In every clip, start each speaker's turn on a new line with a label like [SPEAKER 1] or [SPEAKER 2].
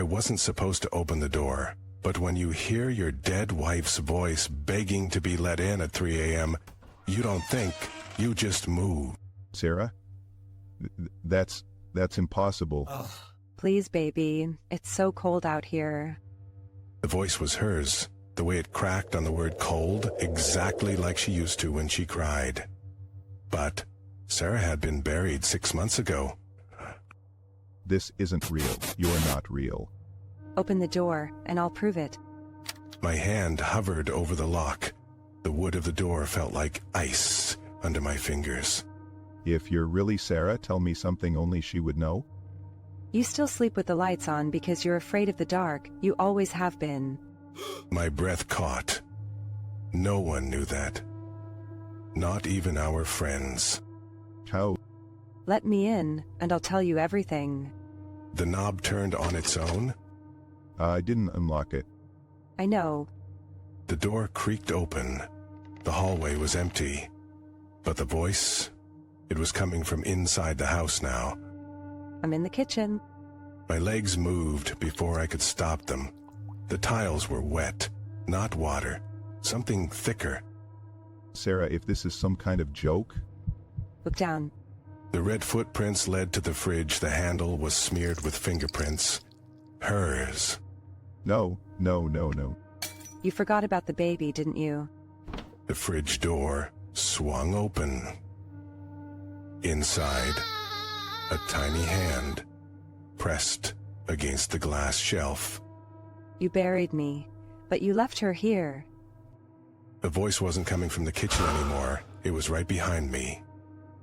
[SPEAKER 1] I wasn't supposed to open the door, but when you hear your dead wife's voice begging to be let in at 3 a.m., you don't think, you just move.
[SPEAKER 2] Sarah? That's impossible.
[SPEAKER 3] Please, baby. It's so cold out here.
[SPEAKER 1] The voice was hers, the way it cracked on the word cold, exactly like she used to when she cried. But Sarah had been buried 6 months ago.
[SPEAKER 2] This isn't real. You're not real.
[SPEAKER 3] Open the door, and I'll prove it.
[SPEAKER 1] My hand hovered over the lock. The wood of the door felt like ice under my fingers.
[SPEAKER 2] If you're really Sarah, tell me something only she would know.
[SPEAKER 3] You still sleep with the lights on because you're afraid of the dark. You always have been.
[SPEAKER 1] My breath caught. No one knew that. Not even our friends.
[SPEAKER 2] How?
[SPEAKER 3] Let me in, and I'll tell you everything.
[SPEAKER 1] The knob turned on its own.
[SPEAKER 2] I didn't unlock it.
[SPEAKER 3] I know.
[SPEAKER 1] The door creaked open. The hallway was empty. But the voice, it was coming from inside the house now.
[SPEAKER 3] I'm in the kitchen.
[SPEAKER 1] My legs moved before I could stop them. The tiles were wet, not water, something thicker.
[SPEAKER 2] Sarah, if this is some kind of joke.
[SPEAKER 3] Look down.
[SPEAKER 1] The red footprints led to the fridge. The handle was smeared with fingerprints. Hers.
[SPEAKER 2] No.
[SPEAKER 3] You forgot about the baby, didn't you?
[SPEAKER 1] The fridge door swung open. Inside, a tiny hand pressed against the glass shelf.
[SPEAKER 3] You buried me, but you left her here.
[SPEAKER 1] The voice wasn't coming from the kitchen anymore. It was right behind me.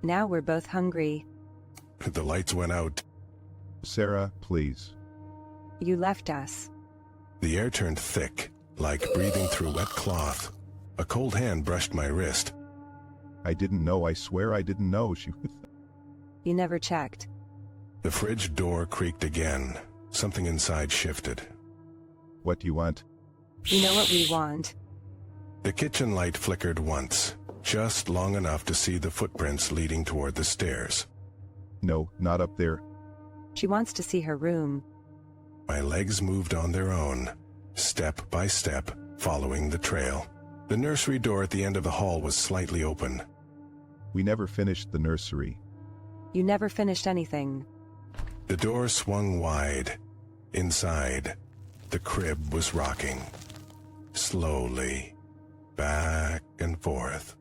[SPEAKER 3] Now we're both hungry.
[SPEAKER 1] The lights went out.
[SPEAKER 2] Sarah, please.
[SPEAKER 3] You left us.
[SPEAKER 1] The air turned thick, like breathing through wet cloth. A cold hand brushed my wrist.
[SPEAKER 2] I didn't know. I swear I didn't know. She was...
[SPEAKER 3] You never checked.
[SPEAKER 1] The fridge door creaked again. Something inside shifted.
[SPEAKER 2] What do you want?
[SPEAKER 3] You know what we want.
[SPEAKER 1] The kitchen light flickered once, just long enough to see the footprints leading toward the stairs.
[SPEAKER 2] No, not up there.
[SPEAKER 3] She wants to see her room.
[SPEAKER 1] My legs moved on their own, step by step, following the trail. The nursery door at the end of the hall was slightly open.
[SPEAKER 2] We never finished the nursery.
[SPEAKER 3] You never finished anything.
[SPEAKER 1] The door swung wide. Inside, the crib was rocking. Slowly, back and forth.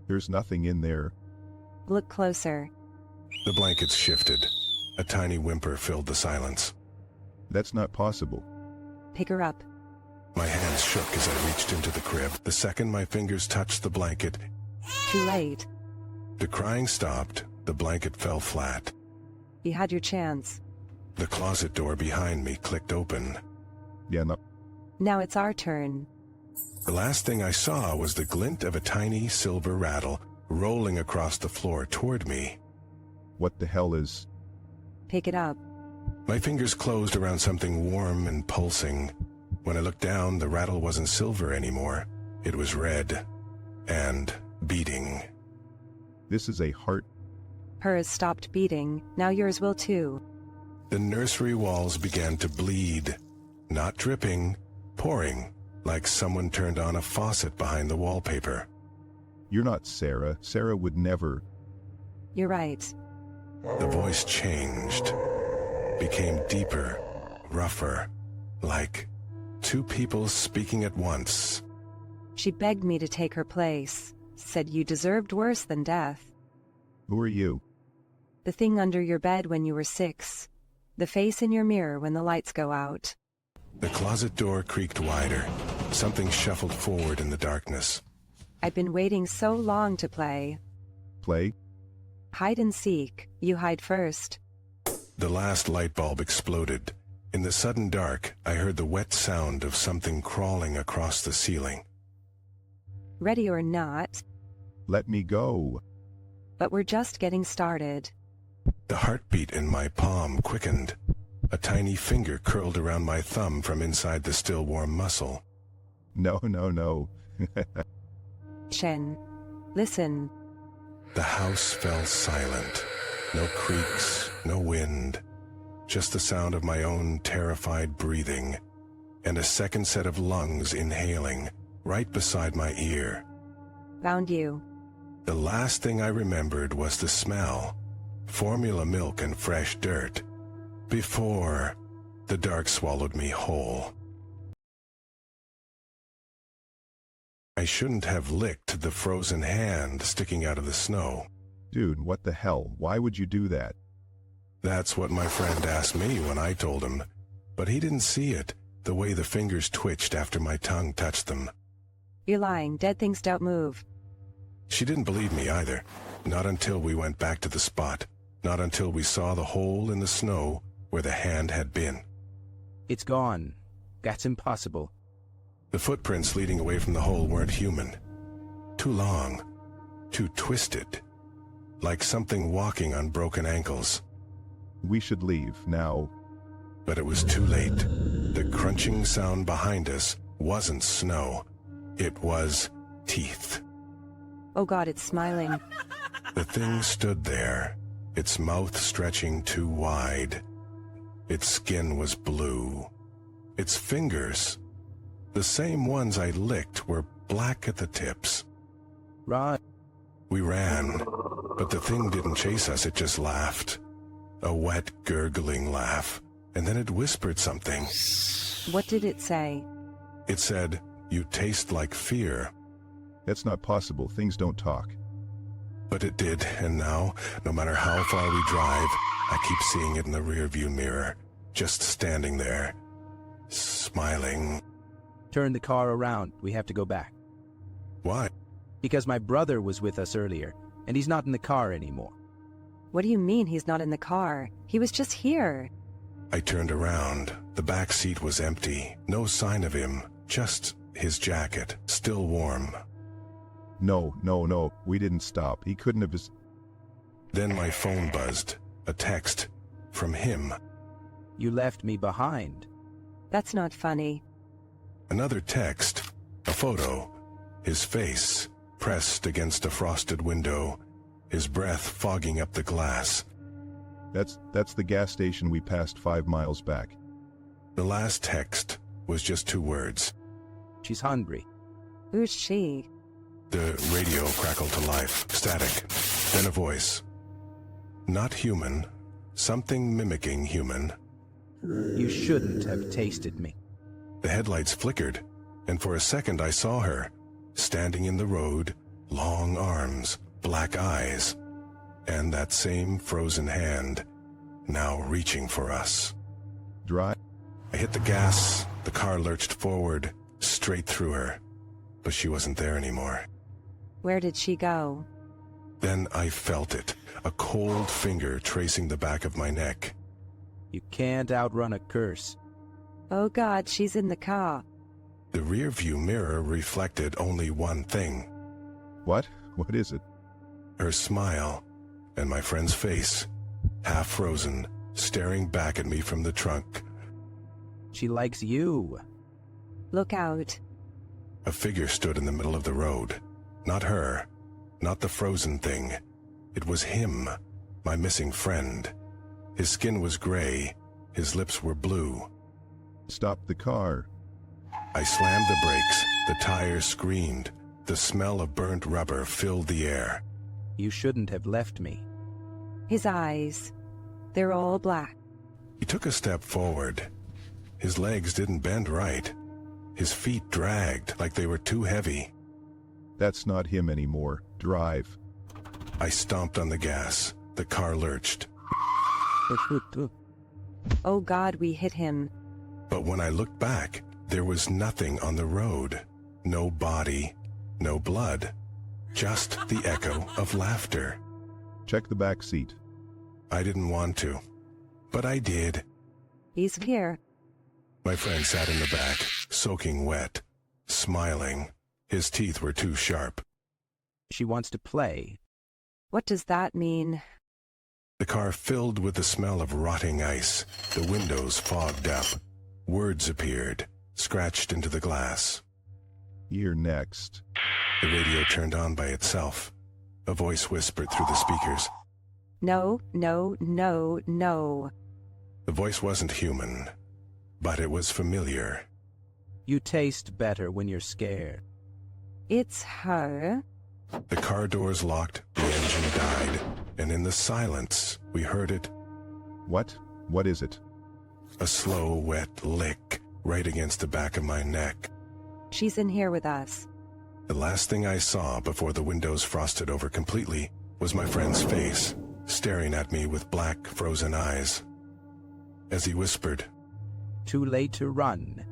[SPEAKER 2] There's nothing in there.
[SPEAKER 3] Look closer.
[SPEAKER 1] The blankets shifted. A tiny whimper filled the silence.
[SPEAKER 2] That's not possible.
[SPEAKER 3] Pick her up.
[SPEAKER 1] My hands shook as I reached into the crib. The second my fingers touched the blanket,
[SPEAKER 3] Too late.
[SPEAKER 1] the crying stopped. The blanket fell flat.
[SPEAKER 3] You had your chance.
[SPEAKER 1] The closet door behind me clicked open.
[SPEAKER 2] Yeah, no.
[SPEAKER 3] Now it's our turn.
[SPEAKER 1] The last thing I saw was the glint of a tiny silver rattle rolling across the floor toward me.
[SPEAKER 2] What the hell is...
[SPEAKER 3] Pick it up.
[SPEAKER 1] My fingers closed around something warm and pulsing. When I looked down, the rattle wasn't silver anymore. It was red and beating.
[SPEAKER 2] This is a heart...
[SPEAKER 3] Hers stopped beating. Now yours will too.
[SPEAKER 1] The nursery walls began to bleed. Not dripping, pouring, like someone turned on a faucet behind the wallpaper.
[SPEAKER 2] You're not Sarah. Sarah would never...
[SPEAKER 3] You're right.
[SPEAKER 1] The voice changed, became deeper, rougher, like two people speaking at once.
[SPEAKER 3] She begged me to take her place. Said you deserved worse than death.
[SPEAKER 2] Who are you?
[SPEAKER 3] The thing under your bed when you were 6. The face in your mirror when the lights go out.
[SPEAKER 1] The closet door creaked wider. Something shuffled forward in the darkness.
[SPEAKER 3] I've been waiting so long to play.
[SPEAKER 2] Play?
[SPEAKER 3] Hide and seek. You hide first.
[SPEAKER 1] The last light bulb exploded. In the sudden dark, I heard the wet sound of something crawling across the ceiling.
[SPEAKER 3] Ready or not,
[SPEAKER 2] Let me go.
[SPEAKER 3] but we're just getting started.
[SPEAKER 1] The heartbeat in my palm quickened. A tiny finger curled around my thumb from inside the still warm muscle.
[SPEAKER 2] No.
[SPEAKER 3] Shen, listen.
[SPEAKER 1] The house fell silent. No creaks, no wind. just the sound of my own terrified breathing, and a second set of lungs inhaling right beside my ear.
[SPEAKER 3] Found you.
[SPEAKER 1] The last thing I remembered was the smell, formula milk and fresh dirt, before the dark swallowed me whole. I shouldn't have licked the frozen hand sticking out of the snow.
[SPEAKER 2] Dude, what the hell? Why would you do that?
[SPEAKER 1] That's what my friend asked me when I told him, but he didn't see it, the way the fingers twitched after my tongue touched them.
[SPEAKER 3] You're lying. Dead things don't move.
[SPEAKER 1] She didn't believe me either, not until we went back to the spot, not until we saw the hole in the snow where the hand had been.
[SPEAKER 4] It's gone. That's impossible.
[SPEAKER 1] The footprints leading away from the hole weren't human. Too long, too twisted, like something walking on broken ankles.
[SPEAKER 2] We should leave now.
[SPEAKER 1] But it was too late. The crunching sound behind us wasn't snow. It was teeth.
[SPEAKER 3] Oh God, it's smiling.
[SPEAKER 1] The thing stood there, its mouth stretching too wide. Its skin was blue. Its fingers, the same ones I licked, were black at the tips.
[SPEAKER 4] Run.
[SPEAKER 1] We ran, but the thing didn't chase us, it just laughed. A wet, gurgling laugh, and then it whispered something.
[SPEAKER 3] What did it say?
[SPEAKER 1] It said, "You taste like fear."
[SPEAKER 2] That's not possible. Things don't talk.
[SPEAKER 1] But it did, and now, no matter how far we drive, I keep seeing it in the rearview mirror, just standing there, smiling.
[SPEAKER 4] Turn the car around. We have to go back.
[SPEAKER 1] Why?
[SPEAKER 4] Because my brother was with us earlier, and he's not in the car anymore.
[SPEAKER 3] What do you mean he's not in the car? He was just here.
[SPEAKER 1] I turned around. The back seat was empty. No sign of him, just his jacket, still warm.
[SPEAKER 2] No. We didn't stop. He couldn't have...
[SPEAKER 1] Then my phone buzzed. A text. From him.
[SPEAKER 4] You left me behind.
[SPEAKER 3] That's not funny.
[SPEAKER 1] Another text. A photo. His face, pressed against a frosted window. His breath fogging up the glass.
[SPEAKER 2] That's the gas station we passed 5 miles back.
[SPEAKER 1] The last text was just 2 words.
[SPEAKER 4] She's hungry.
[SPEAKER 3] Who's she?
[SPEAKER 1] The radio crackled to life, static. Then a voice. Not human. Something mimicking human.
[SPEAKER 4] You shouldn't have tasted me.
[SPEAKER 1] The headlights flickered, and for a second I saw her, standing in the road, long arms, black eyes, and that same frozen hand, now reaching for us.
[SPEAKER 2] Drive.
[SPEAKER 1] I hit the gas, the car lurched forward, straight through her, but she wasn't there anymore.
[SPEAKER 3] Where did she go?
[SPEAKER 1] Then I felt it, a cold finger tracing the back of my neck.
[SPEAKER 4] You can't outrun a curse.
[SPEAKER 3] Oh God, she's in the car.
[SPEAKER 1] The rearview mirror reflected only one thing.
[SPEAKER 2] What? What is it?
[SPEAKER 1] Her smile, and my friend's face, half frozen, staring back at me from the trunk.
[SPEAKER 4] She likes you.
[SPEAKER 3] Look out.
[SPEAKER 1] A figure stood in the middle of the road. Not her, not the frozen thing. It was him, my missing friend. His skin was gray, his lips were blue.
[SPEAKER 2] Stop the car.
[SPEAKER 1] I slammed the brakes, the tires screamed. The smell of burnt rubber filled the air.
[SPEAKER 4] You shouldn't have left me.
[SPEAKER 3] His eyes. They're all black.
[SPEAKER 1] He took a step forward. His legs didn't bend right. His feet dragged like they were too heavy.
[SPEAKER 2] That's not him anymore. Drive.
[SPEAKER 1] I stomped on the gas. The car lurched.
[SPEAKER 3] Oh God, we hit him.
[SPEAKER 1] But when I looked back, there was nothing on the road. No body, no blood. Just the echo of laughter.
[SPEAKER 2] Check the back seat.
[SPEAKER 1] I didn't want to, but I did.
[SPEAKER 3] He's here.
[SPEAKER 1] My friend sat in the back, soaking wet, smiling. His teeth were too sharp.
[SPEAKER 4] She wants to play.
[SPEAKER 3] What does that mean?
[SPEAKER 1] The car filled with the smell of rotting ice. The windows fogged up. Words appeared, scratched into the glass.
[SPEAKER 2] You're next.
[SPEAKER 1] The radio turned on by itself. A voice whispered through the speakers.
[SPEAKER 3] No, no, no, no.
[SPEAKER 1] The voice wasn't human, but it was familiar.
[SPEAKER 4] You taste better when you're scared.
[SPEAKER 3] It's her.
[SPEAKER 1] The car doors locked, the engine died, and in the silence, we heard it.
[SPEAKER 2] What? What is it?
[SPEAKER 1] A slow, wet lick right against the back of my neck.
[SPEAKER 3] She's in here with us.
[SPEAKER 1] The last thing I saw before the windows frosted over completely was my friend's face, staring at me with black, frozen eyes. As he whispered,
[SPEAKER 4] Too late to run.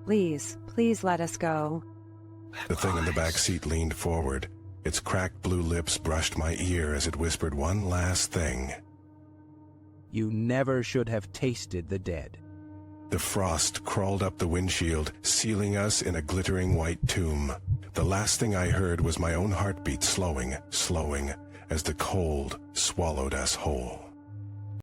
[SPEAKER 3] Please, please let us go.
[SPEAKER 1] the thing in the back seat leaned forward. Its cracked blue lips brushed my ear as it whispered one last thing.
[SPEAKER 4] You never should have tasted the dead.
[SPEAKER 1] The frost crawled up the windshield, sealing us in a glittering white tomb. The last thing I heard was my own heartbeat slowing, as the cold swallowed us whole.